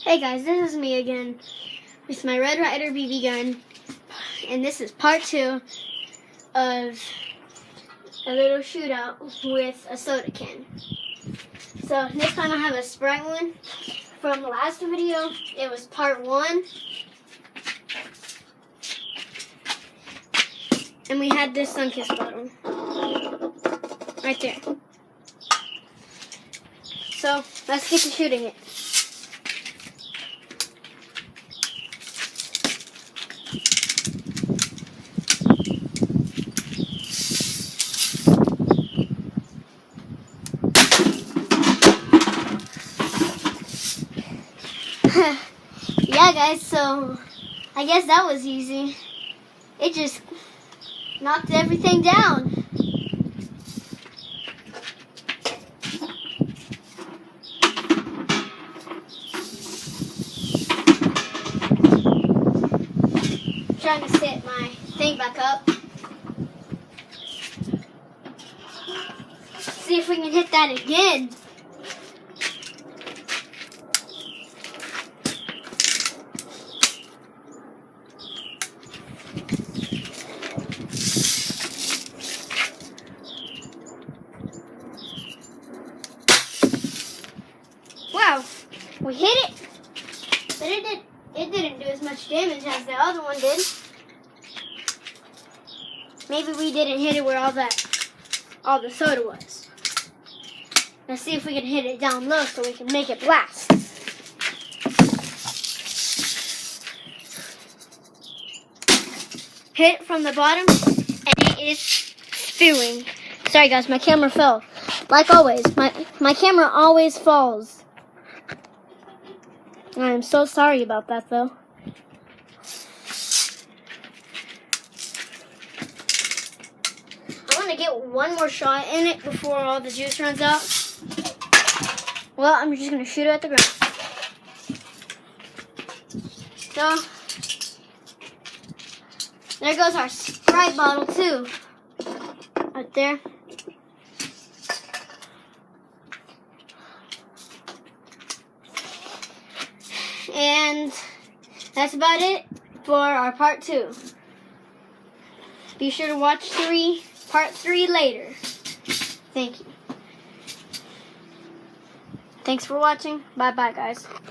Hey guys, this is me again with my red Ryder BB gun, and this is part 2 of a little shootout with a soda can. So this time I have a Sprite one. From the last video, it was part 1, and we had this Sunkist bottle right there. So let's get to shooting it. Yeah guys, so I guess that was easy. It just knocked everything down. Trying to set my thing back up. See if we can hit that again. Wow, we hit it, but it didn't do as much damage as the other one did. Maybe we didn't hit it where all the soda was. Let's see if we can hit it down low so we can make it blast. Hit it from the bottom, and it is spewing. Sorry guys, my camera fell. Like always, my camera always falls. I'm so sorry about that, though. I want to get one more shot in it before all the juice runs out. Well, I'm just going to shoot it at the ground. So, there goes our Sprite bottle, too. Right there. And that's about it for our part 2. Be sure to watch part 3 later. Thank you. Thanks for watching. Bye-bye, guys.